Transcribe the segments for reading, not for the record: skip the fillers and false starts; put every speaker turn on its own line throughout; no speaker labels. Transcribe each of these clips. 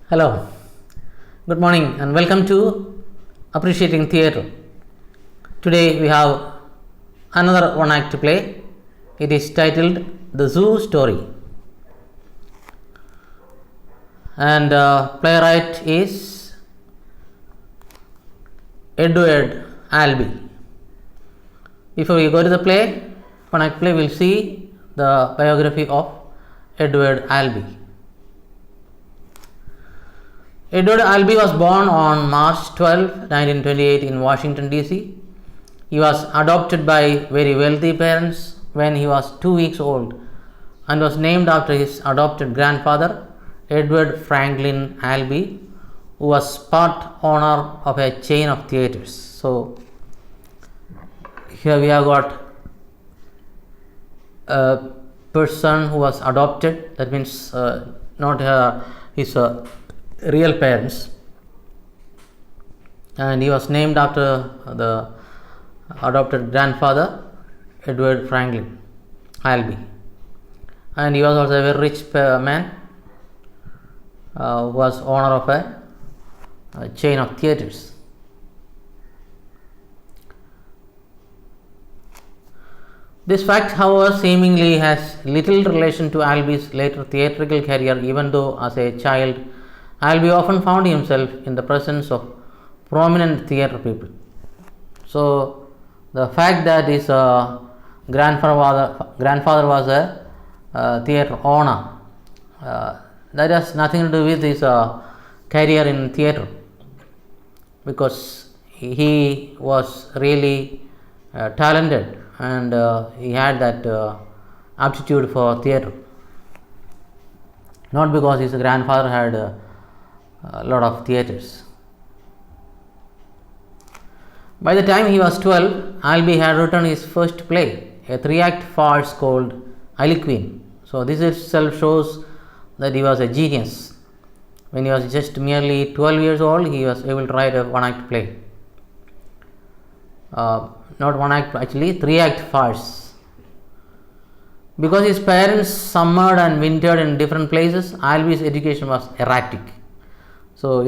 Hello, good morning and welcome to Appreciating Theatre. Today we have another one act play. It is titled The Zoo Story, and playwright is Edward Albee. Before we go to the play, one act play, we'll see the biography of Edward Albee. Edward Albee was born on March 12, 1928 in Washington, D.C. He was adopted by very wealthy parents when he was 2 weeks old and was named after his adopted grandfather, Edward Franklin Albee, who was part owner of a chain of theatres. So, here we have got a person who was adopted, that means not his real parents, and he was named after the adopted grandfather, Edward Franklin Albee, and he was also a very rich man who was owner of a chain of theatres. This fact, however, seemingly has little relation to Albee's later theatrical career, even though as a child Albee often found himself in the presence of prominent theatre people. So, the fact that his grandfather was a theatre owner, that has nothing to do with his career in theatre, because he was really talented and he had that aptitude for theatre, not because his grandfather had a lot of theatres. By the time he was 12, Albee had written his first play, a 3-act farce called Aliqueen. So, this itself shows that he was a genius. When he was just merely 12 years old, he was able to write a 1-act play. Not 1 act, actually 3-act farce. Because his parents summered and wintered in different places, Albee's education was erratic. So,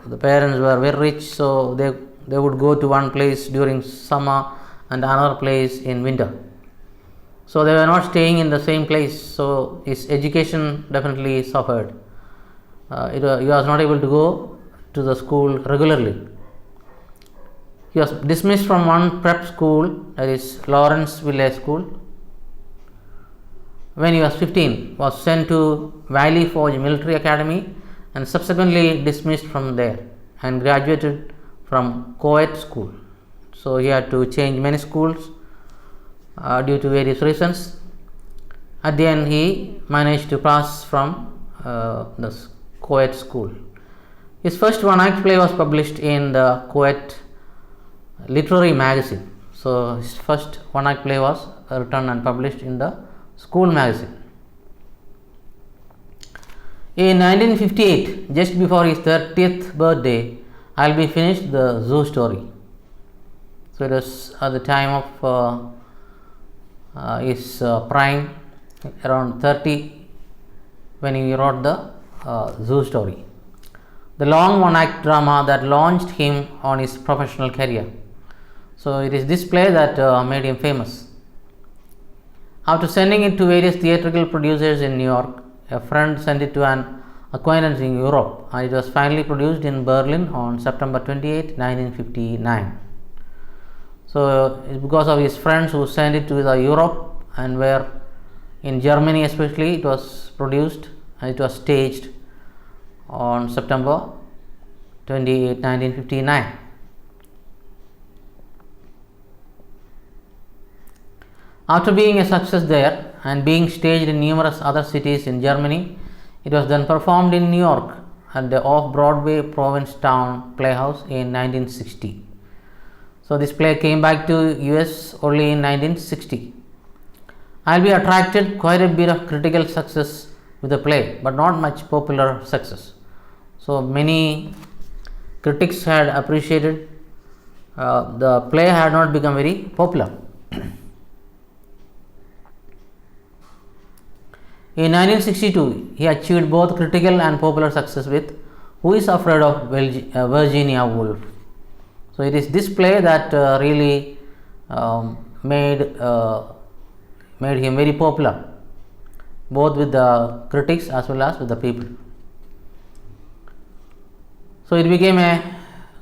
the parents were very rich, so they would go to one place during summer and another place in winter. So, they were not staying in the same place, so his education definitely suffered. He was not able to go to the school regularly. He was dismissed from one prep school, that is Lawrenceville School. When he was 15, was sent to Valley Forge Military Academy and subsequently dismissed from there and graduated from co-ed school. So, he had to change many schools due to various reasons. At the end, he managed to pass from the co-ed school. His first 1-act play was published in the co-ed literary magazine. So, his first 1-act play was written and published in the school magazine. In 1958, just before his 30th birthday, Albee finished the Zoo Story. So, it was at the time of his prime, around 30, when he wrote the Zoo Story, the long 1-act drama that launched him on his professional career. So, it is this play that made him famous. After sending it to various theatrical producers in New York, a friend sent it to an acquaintance in Europe, and it was finally produced in Berlin on September 28, 1959. So, it's because of his friends who sent it to Europe, and where in Germany especially it was produced and it was staged on September 28, 1959. After being a success there and being staged in numerous other cities in Germany, it was then performed in New York at the off-Broadway Provincetown Playhouse in 1960. So, this play came back to US only in 1960. Albee attracted quite a bit of critical success with the play, but not much popular success. So, many critics had appreciated the play had not become very popular. In 1962, he achieved both critical and popular success with Who is Afraid of Virginia Woolf? So it is this play that really made him very popular, both with the critics as well as with the people. So it became a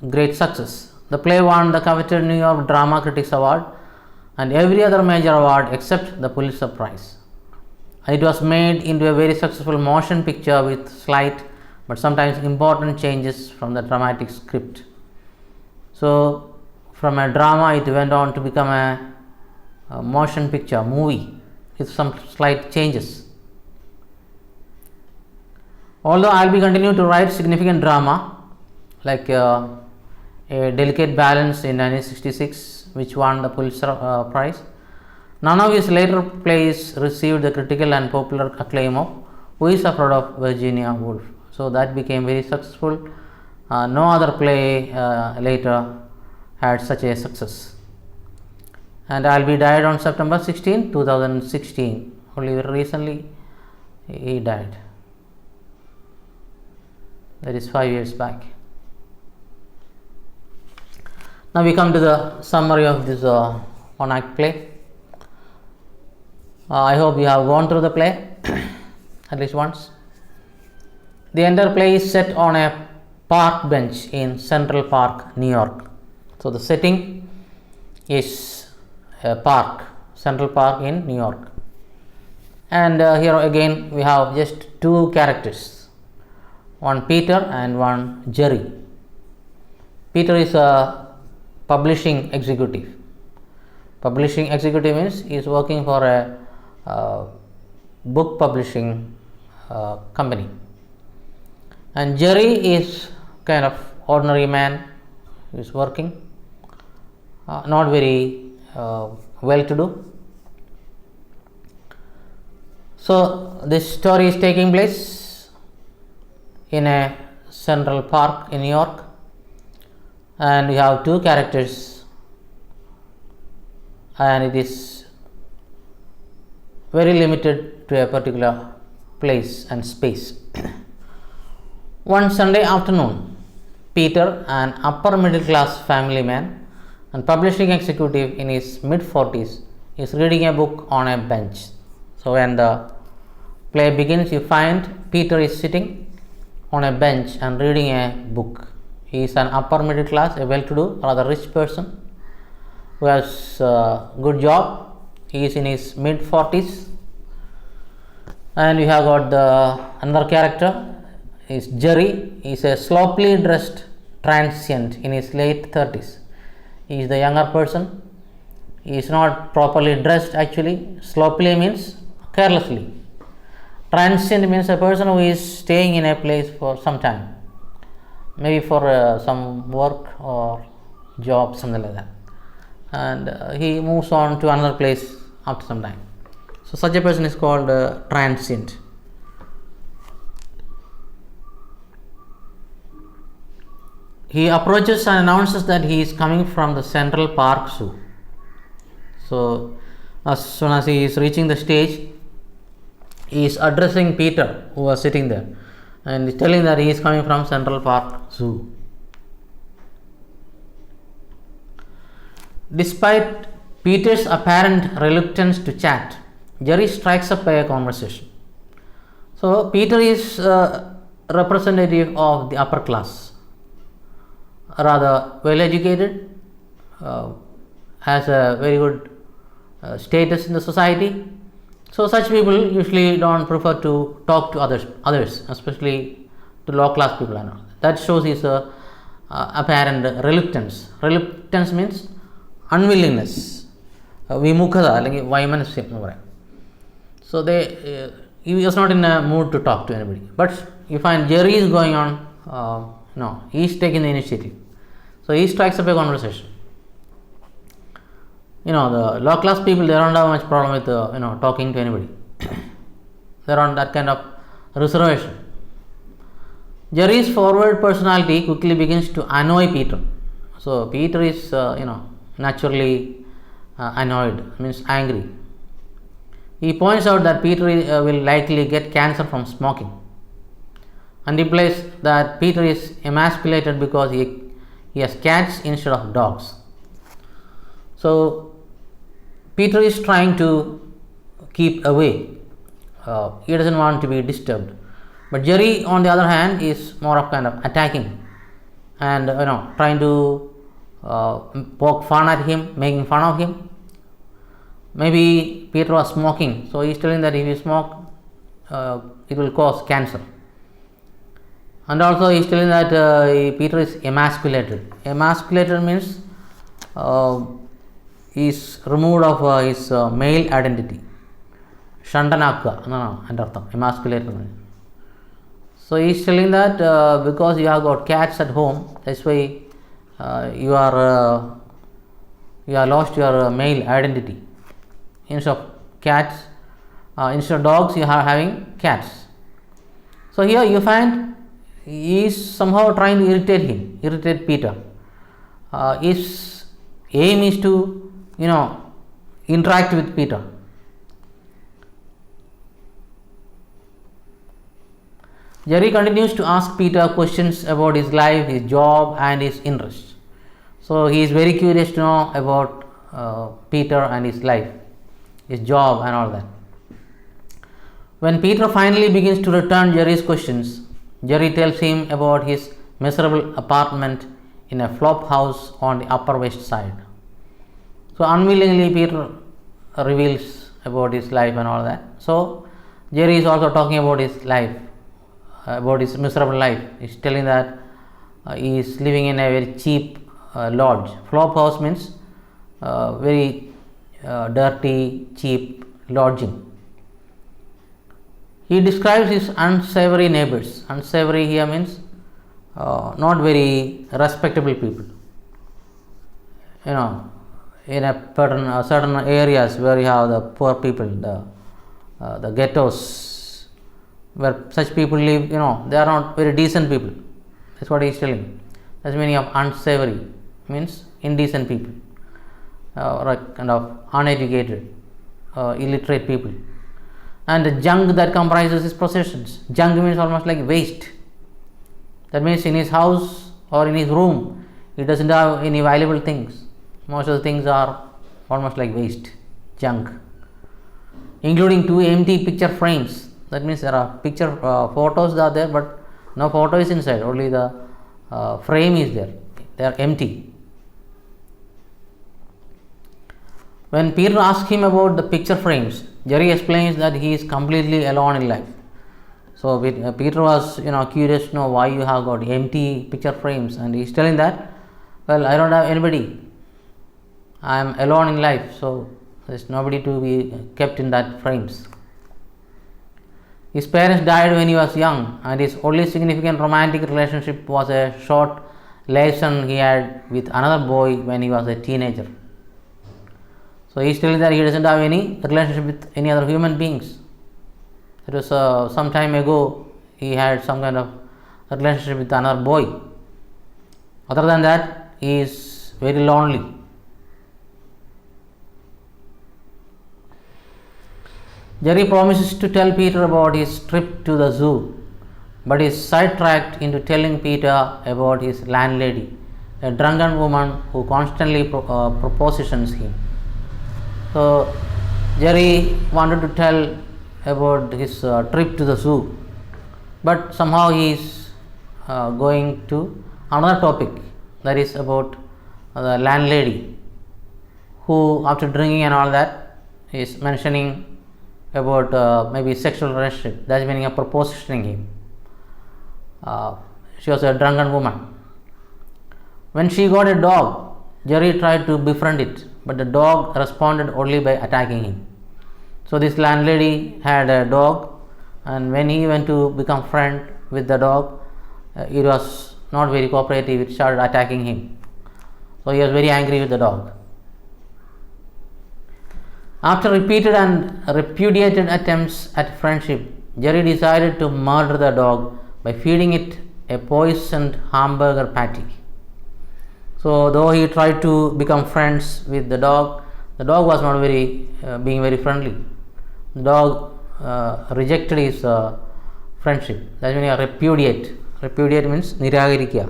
great success. The play won the coveted New York Drama Critics Award and every other major award except the Pulitzer Prize. It was made into a very successful motion picture with slight but sometimes important changes from the dramatic script. So from a drama it went on to become a motion picture movie with some slight changes. Although I will be continuing to write significant drama like a Delicate Balance in 1966, which won the Pulitzer Prize, none of his later plays received the critical and popular acclaim of Who is Afraid of Virginia Woolf. So that became very successful. No other play later had such a success. And Alby died on September 16, 2016. Only very recently he died. That is 5 years back. Now we come to the summary of this one-act play. I hope you have gone through the play at least once. The entire play is set on a park bench in Central Park, New York. So the setting is a park, Central Park in New York. And here again we have just two characters, one Peter and one Jerry. Peter is a publishing executive. Publishing executive means he is working for a book publishing company. And Jerry is kind of ordinary man who is working, not very well to do. So this story is taking place in a Central Park in New York, and we have two characters, and it is very limited to a particular place and space. One Sunday afternoon, Peter, an upper middle class family man and publishing executive in his mid-40s, is reading a book on a bench. So when the play begins, you find Peter is sitting on a bench and reading a book. He is an upper middle class, a well-to-do, rather rich person who has a good job. He is in his mid-40s. And we have got another character is Jerry. He is a sloppily dressed transient in his late 30s. He is the younger person. He is not properly dressed actually. Sloppily means carelessly. Transient means a person who is staying in a place for some time, maybe for some work or job, something like that, and he moves on to another place after some time. So such a person is called transient. He approaches and announces that he is coming from the Central Park Zoo. So as soon as he is reaching the stage, he is addressing Peter, who was sitting there, and is telling that he is coming from Central Park Zoo. Despite Peter's apparent reluctance to chat, Jerry strikes up a conversation. So Peter is a representative of the upper class, rather well educated, has a very good status in the society. So such people usually don't prefer to talk to others, especially to low class people and all. That shows his apparent reluctance. Reluctance means unwillingness, vimukata അല്ലെങ്കിൽ വൈമനസ്യം എന്ന് പറയാം. So he was not in a mood to talk to anybody. But you find Jerry is going on, he is taking the initiative. So he strikes up a conversation. The low class people, they don't have much problem with talking to anybody. They are on that kind of reservation. Jerry's forward personality quickly begins to annoy Peter. So Peter is naturally annoyed, means angry. He points out that Peter will likely get cancer from smoking. and implies that Peter is emasculated because he has cats instead of dogs. So Peter is trying to keep away. He doesn't want to be disturbed. But Jerry, on the other hand, is more of kind of attacking and trying to poke fun at him, making fun of him. Maybe Peter was smoking, so he is telling that if you smoke, it will cause cancer. And also he is telling that Peter is emasculated. Emasculated means he is removed of his male identity. Shandanaka, emasculated. So he is telling that because you have got cats at home, that's why you are lost your male identity. Instead of cats, instead of dogs, you are having cats. So here you find he is somehow trying to irritate Peter. His aim is to interact with Peter. Jerry continues to ask Peter questions about his life, his job and his interests. So he is very curious to know about Peter and his life, his job and all that. When Peter finally begins to return Jerry's questions, Jerry tells him about his miserable apartment in a flop house on the Upper West Side. So unwillingly Peter reveals about his life and all that. So Jerry is also talking about his life, about his miserable life. He is telling that he is living in a very cheap lodge. Flop house means very dirty, cheap lodging. He describes his unsavory neighbors. Unsavory here means not very respectable people. In a certain areas where you have the poor people, the ghettos, where such people live, they are not very decent people. That's what he is telling. That's the meaning of unsavory, means indecent people, kind of uneducated, illiterate people. And the junk that comprises his possessions. Junk means almost like waste. That means in his house or in his room, he doesn't have any valuable things. Most of the things are almost like waste, junk, including 2 empty picture frames. That means there are picture photos are there, but no photo is inside, only the frame is there. They are empty. When Peter asks him about the picture frames, Jerry explains that he is completely alone in life. So Peter was curious to know why you have got empty picture frames, and he is telling that, well, I don't have anybody. I am alone in life, so there is nobody to be kept in that frames. His parents died when he was young, and his only significant romantic relationship was a short liaison he had with another boy when he was a teenager. So he is telling that he doesn't have any relationship with any other human beings. It was some time ago he had some kind of relationship with another boy. Other than that, he is very lonely. Jerry promises to tell Peter about his trip to the zoo, but is sidetracked into telling Peter about his landlady, a drunken woman who constantly propositions him. So Jerry wanted to tell about his trip to the zoo, but somehow he is going to another topic, that is about the landlady, who after drinking and all that is mentioning about maybe sexual relationship. That is meaning of propositioning him. She was a drunken woman. When she got a dog, Jerry tried to befriend it, but the dog responded only by attacking him. So this landlady had a dog, and when he went to become friend with the dog, it was not very cooperative. It started attacking him. So he was very angry with the dog. After repeated and repudiated attempts at friendship, Jerry decided to murder the dog by feeding it a poisoned hamburger patty. So though he tried to become friends with the dog was not being very friendly. The dog rejected his friendship. That's when you repudiate. Repudiate means nirakarikka.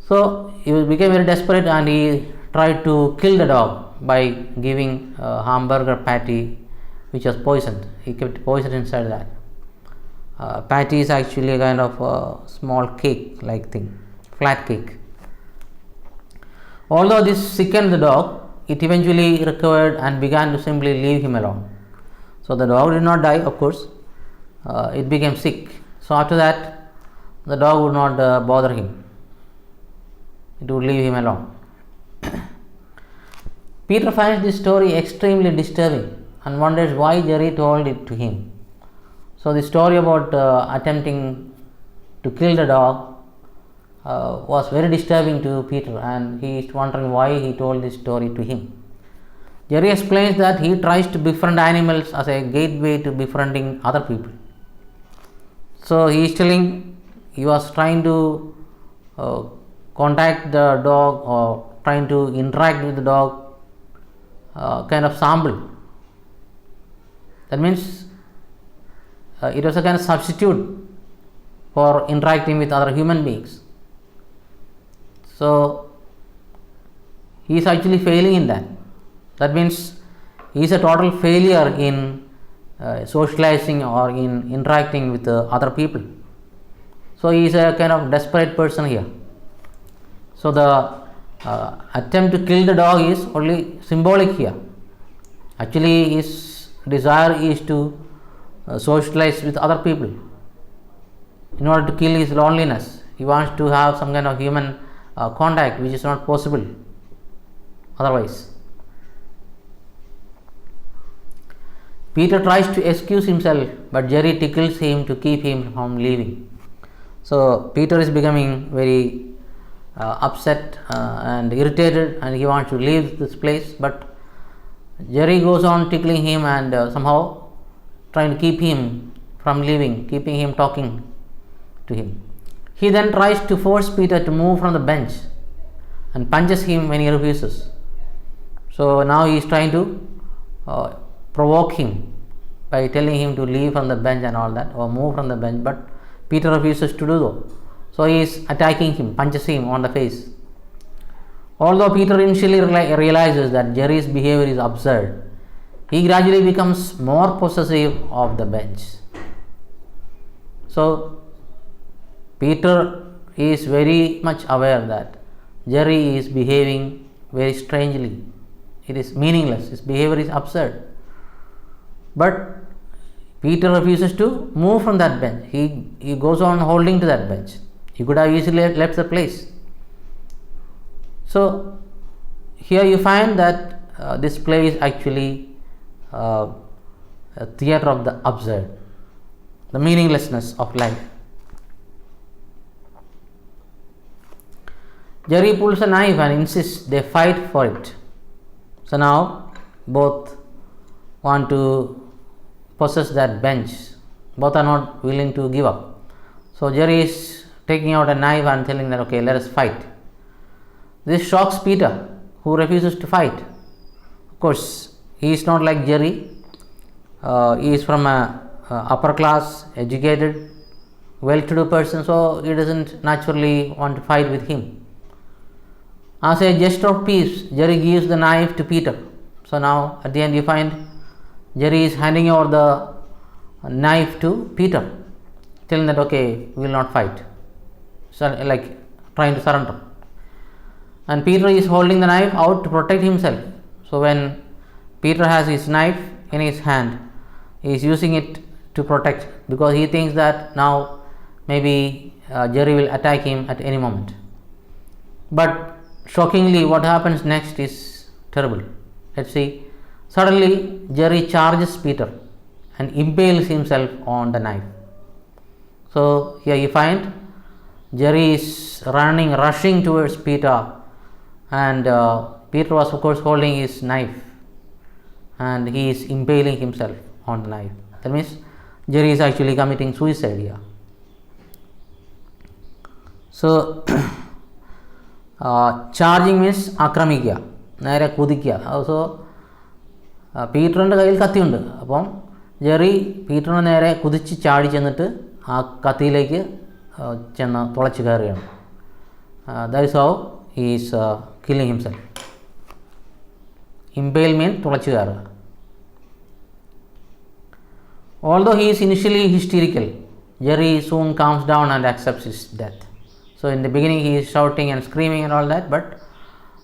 So he became very desperate and he tried to kill the dog by giving a hamburger patty which was poisoned. He kept poison inside that. Patty is actually a kind of a small cake like thing, flat cake. Although this sickened the dog, it eventually recovered and began to simply leave him alone. So the dog did not die, of course. It became sick. So after that, the dog would not bother him. It would leave him alone. Peter finds this story extremely disturbing and wonders why Jerry told it to him. So the story about attempting to kill the dog was very disturbing to Peter, and he is wondering why he told this story to him. Jerry explains that he tries to befriend animals as a gateway to befriending other people. So he is telling he was trying to contact the dog or trying to interact with the dog, kind of sample. That means it was a kind of substitute for interacting with other human beings. So he is actually failing in that. That means he is a total failure in socializing or in interacting with other people. So he is a kind of desperate person here. So the attempt to kill the dog is only symbolic here. Actually his desire is to socialize with other people in order to kill his loneliness. He wants to have some kind of human contact, which is not possible otherwise. Peter tries to excuse himself, but Jerry tickles him to keep him from leaving. So Peter is becoming very upset and irritated, and he wants to leave this place, but Jerry goes on tickling him and somehow trying to keep him from leaving, keeping him talking to him. He then tries to force Peter to move from the bench and punches him when he refuses. So now he is trying to provoke him by telling him to leave from the bench and all that, or move from the bench, but Peter refuses to do so. So he is attacking him, punches him on the face. Although Peter initially realizes that Jerry's behavior is absurd, he gradually becomes more possessive of the bench. So Peter is very much aware that Jerry is behaving very strangely. It is meaningless. His behavior is absurd. But Peter refuses to move from that bench. He goes on holding to that bench. He could have easily left the place. So here you find that this play is actually a theatre of the absurd, the meaninglessness of life. Jerry pulls a knife and insists they fight for it. So now both want to possess that bench. Both are not willing to give up. So Jerry is taking out a knife and telling that, okay, let us fight. This shocks Peter, who refuses to fight. Of course, he is not like Jerry. He is from a upper class, educated, well-to-do person, so he doesn't naturally want to fight with him. As a gesture of peace, Jerry gives the knife to Peter. So now at the end you find Jerry is handing over the knife to Peter, telling that, okay, we will not fight. So like trying to surrender. And Peter is holding the knife out to protect himself. So when Peter has his knife in his hand, he is using it to protect, because he thinks that now maybe Jerry will attack him at any moment. But shockingly, what happens next is terrible. Let's see. Suddenly, Jerry charges Peter and impales himself on the knife. So here you find Jerry is rushing towards Peter, and Peter was of course holding his knife, and he is impaling himself on the knife. That means Jerry is actually committing suicide here. So charging means ആക്രമിക്കുക, നേരെ കുതിക്കുക. So പീറ്ററിൻ്റെ കയ്യിൽ കത്തിയുണ്ട്, അപ്പം Jerry പീറ്ററിന് നേരെ കുതിച്ച് ചാടി ചെന്നിട്ട് ആ കത്തിയിലേക്ക് ചെന്ന് തുളച്ച് കയറുകയാണ്. That is how he is killing himself. Impale mean തുളച്ച് കയറുക. Although he is initially hysterical, Jerry soon calms down and accepts his death. So in the beginning he is shouting and screaming and all that, but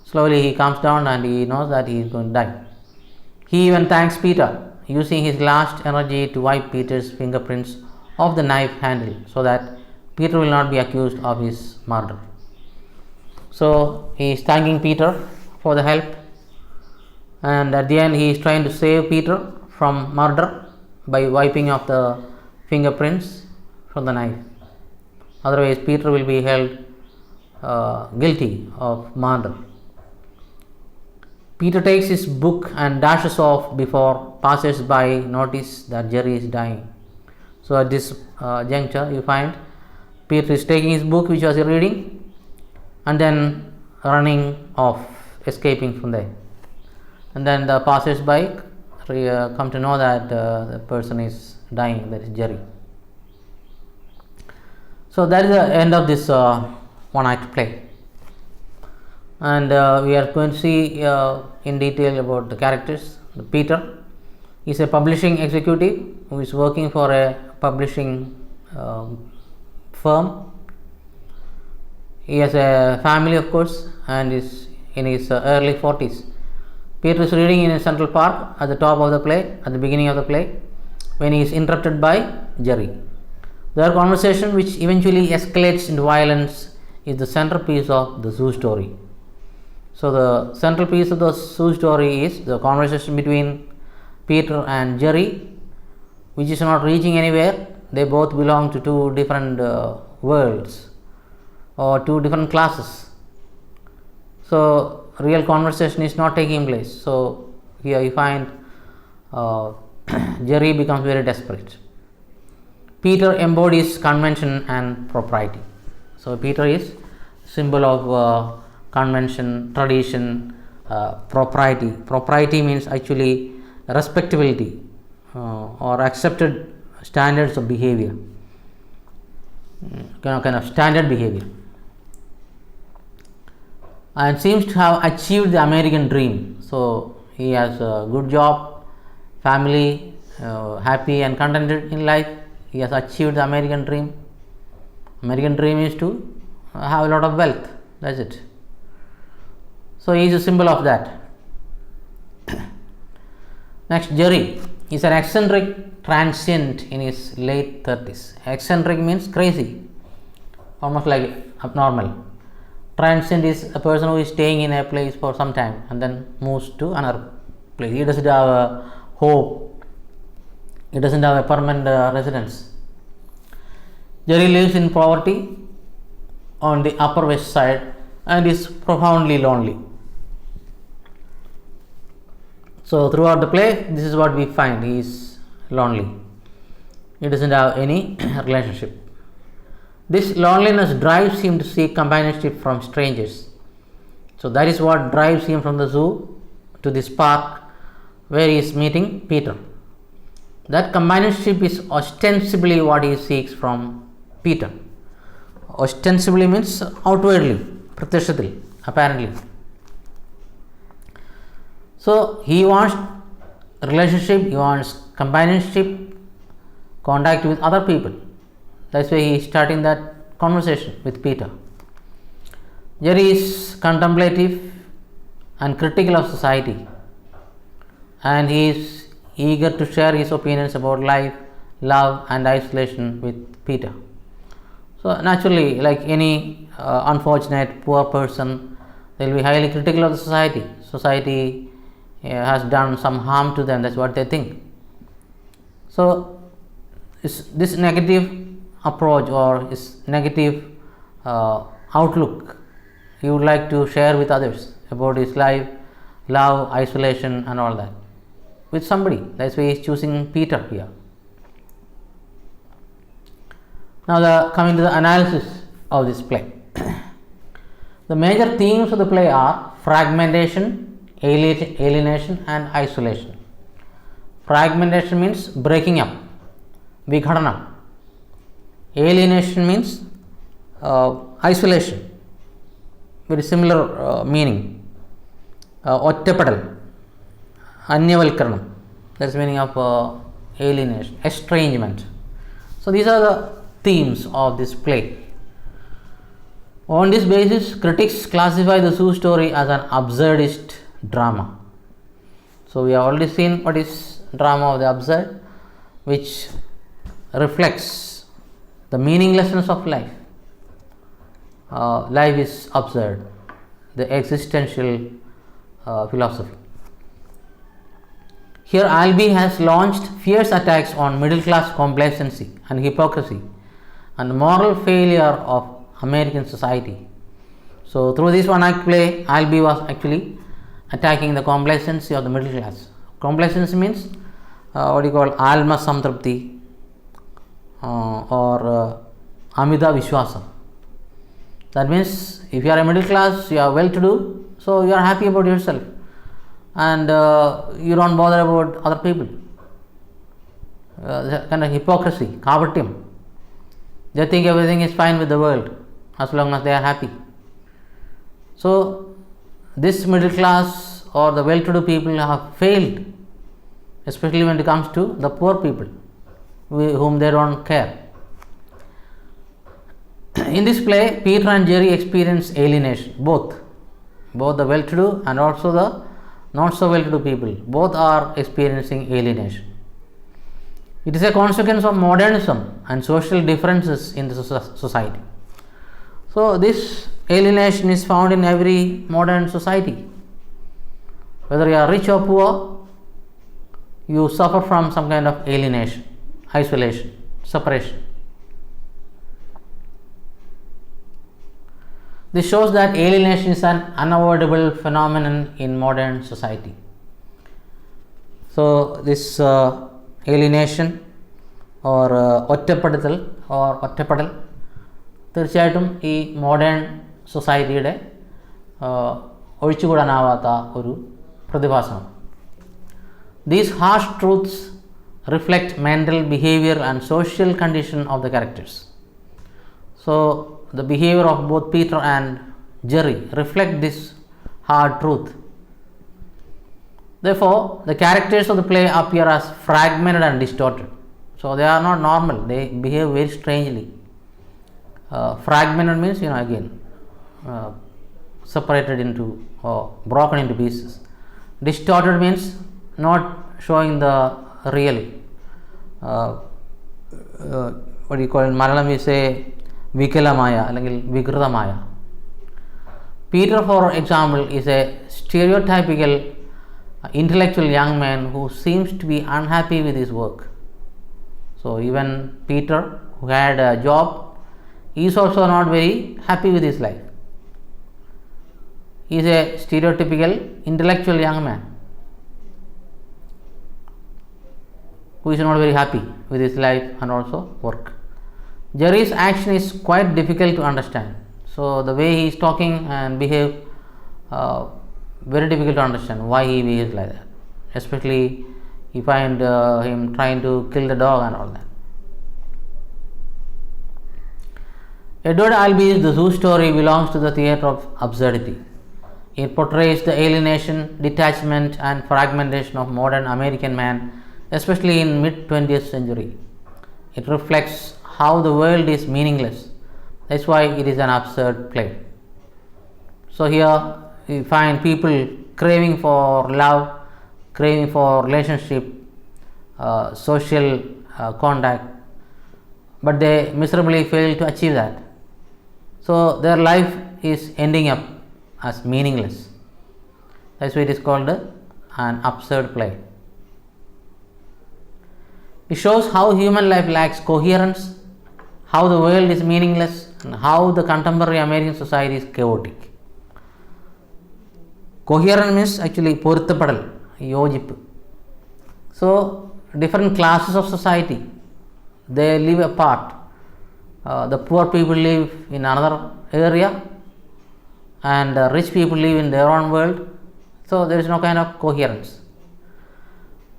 slowly he calms down and he knows that he is going to die. He even thanks Peter, using his last energy to wipe Peter's fingerprints off the knife handle so that Peter will not be accused of his murder. So he is thanking Peter for the help, and at the end he is trying to save Peter from murder by wiping off the fingerprints from the knife. Otherwise Peter will be held guilty of murder. Peter takes his book and dashes off before passers-by notice that Jerry is dying. So at this juncture you find Peter is taking his book which was reading and then running off, escaping from there. And then the passers-by come to know that the person is dying, that is Jerry. So that is the end of this one act play, and we are going to see in detail about the characters. Peter is a publishing executive who is working for a publishing firm. He has a family, of course, and is in his early 40s. Peter is reading in a Central Park at the top of the play, at the beginning of the play, when he is interrupted by Jerry. Their conversation, which eventually escalates into violence, is the centerpiece of the zoo story. So the central piece of the zoo story is the conversation between Peter and Jerry, which is not reaching anywhere. They both belong to two different worlds or two different classes. So real conversation is not taking place. So here you find Jerry becomes very desperate. Peter embodies convention and propriety. So Peter is symbol of convention, tradition, propriety. Propriety means actually respectability or accepted standards of behavior, kind of standard behavior, and seems to have achieved the American dream. So he has a good job, family, happy and contented in life. He has achieved the American dream. American dream is to have a lot of wealth. That's it. So he is a symbol of that. Next, Jerry is an eccentric transient in his late 30s. Eccentric means crazy, almost like abnormal. Transient is a person who is staying in a place for some time and then moves to another place. He doesn't have a hope. He doesn't have a permanent residence. Jerry lives in poverty on the Upper West Side and is profoundly lonely. So throughout the play, this is what we find. He is lonely. He doesn't have any relationship. This loneliness drives him to seek companionship from strangers. So that is what drives him from the zoo to this park where he is meeting Peter. That companionship is ostensibly what he seeks from Peter. Ostensibly means outwardly, pratyashatil, apparently. So he wants relationship, he wants companionship, contact with other people. That's why he is starting that conversation with Peter. Jerry is contemplative and critical of society, and he is eager to share his opinions about life, love and isolation with Peter. So naturally, like any unfortunate poor person, they will be highly critical of the society. Society has done some harm to them, that's what they think. So this negative approach or this negative outlook he would like to share with others about his life, love, isolation and all that with somebody. That's why he is choosing Peter here. Now coming to the analysis of this play. The major themes of the play are fragmentation, alienation and isolation. Fragmentation means breaking up, Vighadana. Alienation means isolation, very similar meaning. Ottapadal, Anyavalkaranam, that's the meaning of alienation, estrangement. So these are the themes of this play. On this basis, critics classify the Zoo story as an absurdist drama. So we have already seen what is drama of the absurd, which reflects the meaninglessness of life. Life is absurd, the existential philosophy. Here Albee has launched fierce attacks on middle class complacency and hypocrisy and moral failure of American society. So through this one act play, Albee was actually attacking the complacency of the middle class. Complacency means what you call alma samtrapti or amida vishwasa. That means if you are a middle class, you are well to do, so you are happy about yourself and you don't bother about other people. Kind of hypocrisy, kavatyam. They think everything is fine with the world as long as they are happy. So this middle class or the well-to-do people have failed, especially when it comes to the poor people whom they don't care. In this play, Peter and Jerry experience alienation, both the well-to-do and also the not so well-to-do people, both are experiencing alienation. It is a consequence of modernism and social differences in the society. So this alienation is found in every modern society. Whether you are rich or poor, you suffer from some kind of alienation, isolation, separation. This shows that alienation is an unavoidable phenomenon in modern society. So this alienation or ഒറ്റപ്പെടുത്തൽ or ഒറ്റപ്പെടൽ തീർച്ചയായിട്ടും ഈ modern സൊസൈറ്റിയുടെ ഒഴിച്ചുകൂടാനാവാത്ത ഒരു പ്രതിഭാസമാണ്. These harsh truths reflect mental, behavior and social condition of the characters. So the behavior of both Peter and Jerry reflect this hard truth. Therefore, the characters of the play appear as fragmented and distorted. So they are not normal, they behave very strangely. Fragmented means, again, separated into or broken into pieces. Distorted means not showing the real, what do you call it, in Malayalam we say Vikalamaya, Vikritamaya. Peter, for example, is a stereotypical intellectual young man who seems to be unhappy with his work. So even Peter, who had a job, is also not very happy with his life. He is a stereotypical intellectual young man who is not very happy with his life and also work. Jerry's action is quite difficult to understand. So the way he is talking and behave, very difficult to understand why he behaves like that. Especially you find him trying to kill the dog and all that. Edward Albee's The Zoo Story belongs to the theatre of absurdity. It portrays the alienation, detachment and fragmentation of modern American man, especially in mid-20th century. It reflects how the world is meaningless. That's why it is an absurd play. So here we find people craving for love, craving for relationship, social contact, but they miserably fail to achieve that. So their life is ending up as meaningless. That's why it is called an absurd play. It shows how human life lacks coherence, how the world is meaningless, and how the contemporary American society is chaotic. Coherence means actually പൊരുത്തപ്പെടൽ, യോജിപ്പ്. So different classes of society, they live apart. The poor people live in another area and rich people live in their own world. So there is no kind of coherence.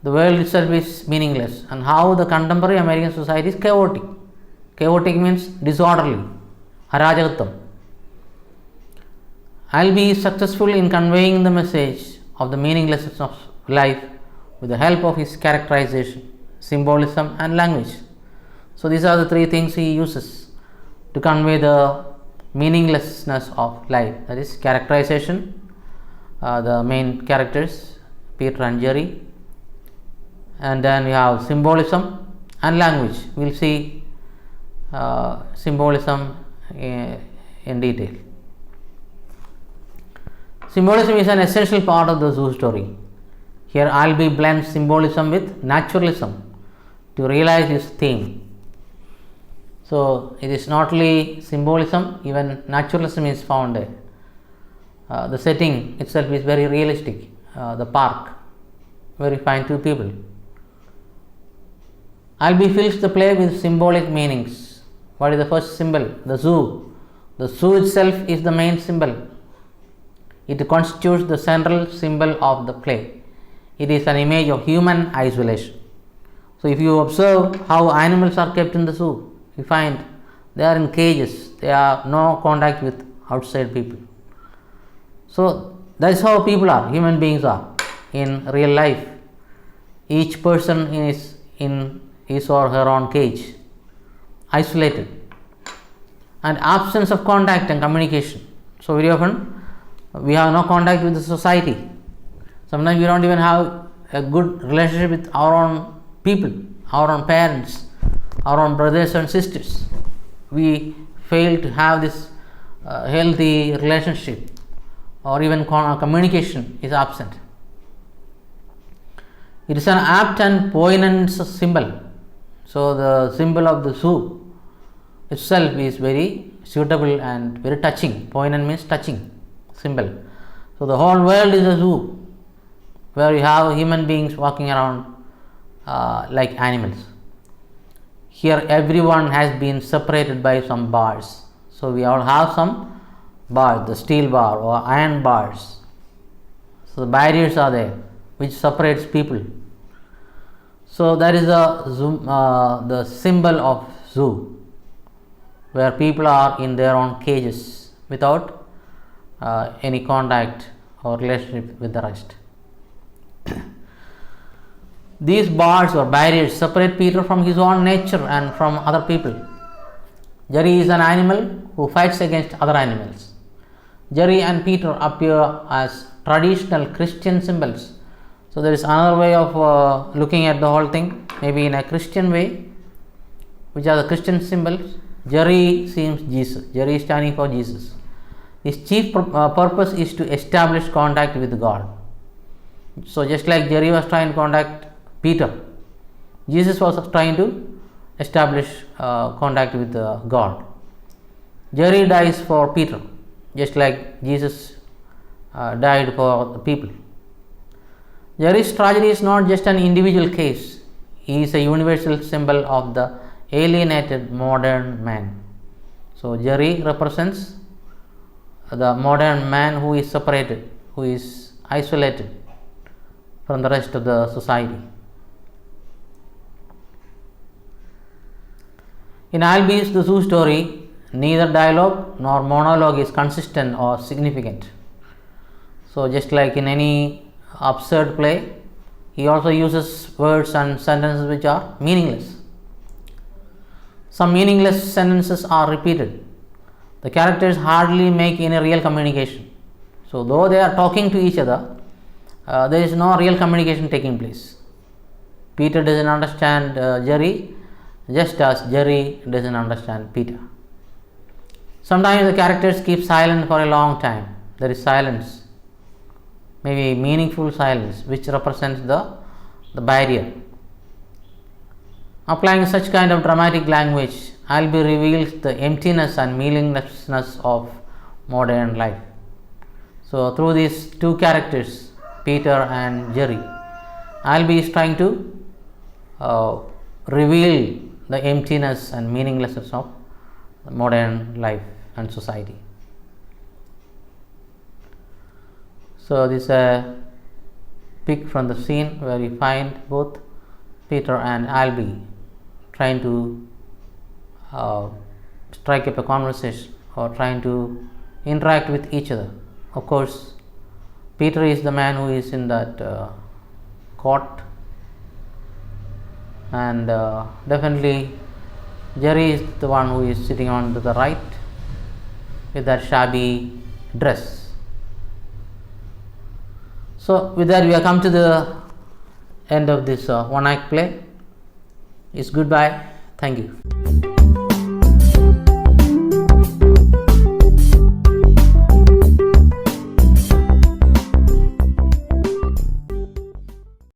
the world itself is meaningless, and how the contemporary American society is chaotic. Chaotic means disorderly, arajagatam. I will be successful in conveying the message of the meaninglessness of life with the help of his characterization, symbolism, and language. So these are the three things he uses to convey the meaninglessness of life. That is characterization, the main characters, Peter and Jerry, and then we have symbolism and language. We will see symbolism in detail. Symbolism is an essential part of the zoo story. Here Albee blends symbolism with naturalism to realize his theme. So it is not only symbolism, even naturalism is found there. The setting itself is very realistic. The park, very fine, two people. Albee fills the play with symbolic meanings. What is the first symbol? The zoo. The zoo itself is the main symbol. It constitutes the central symbol of the play. It is an image of human isolation. So if you observe how animals are kept in the zoo, you find they are in cages. They have no contact with outside people. So that is how people are, human beings are in real life. Each person is in his or her own cage, isolated, and absence of contact and communication. So very often we have no contact with the society. Sometimes we don't even have a good relationship with our own people, our own parents, our own brothers and sisters. We fail to have this healthy relationship, or even communication is absent. It is an apt and poignant symbol. So the symbol of the zoo itself is very suitable and very touching. Poignant means touching symbol. So the whole world is a zoo where you have human beings walking around like animals. Here everyone has been separated by some bars. So we all have some bars, the steel bar or iron bars. So the barriers are there which separates people. So that is the symbol of zoo, where people are in their own cages without any contact or relationship with the rest. These bars or barriers separate Peter from his own nature and from other people. Jerry is an animal who fights against other animals. Jerry and Peter appear as traditional Christian symbols. So there is another way of looking at the whole thing, maybe in a Christian way, which are the Christian symbols. Jerry seems Jesus. Jerry is standing for Jesus. His chief purpose is to establish contact with God. So just like Jerry was trying to contact Peter, Jesus was trying to establish contact with God. Jerry dies for Peter, just like Jesus died for the people. Jerry's tragedy is not just an individual case. He is a universal symbol of the alienated modern man. So Jerry represents the modern man who is separated, who is isolated from the rest of the society. In Albee's The Zoo Story, neither dialogue nor monologue is consistent or significant. So just like in any absurd play, he also uses words and sentences which are meaningless. Some meaningless sentences are repeated. The characters hardly make any real communication. So though they are talking to each other, there is no real communication taking place. Peter doesn't understand Jerry, just as Jerry doesn't understand Peter. Sometimes the characters keep silent for a long time. There is silence, maybe meaningful silence, which represents the barrier. Applying such kind of dramatic language, Albee reveals the emptiness and meaninglessness of modern life. So through these two characters, Peter and Jerry, Albee is trying to reveal the emptiness and meaninglessness of modern life and society. So this is a pick from the scene where we find both Peter and Albie trying to strike up a conversation or trying to interact with each other. Of course, Peter is the man who is in that court, and definitely Jerry is the one who is sitting on to the right with that shabby dress. So with that, we have come to the end of this one act play. It's goodbye. Thank you.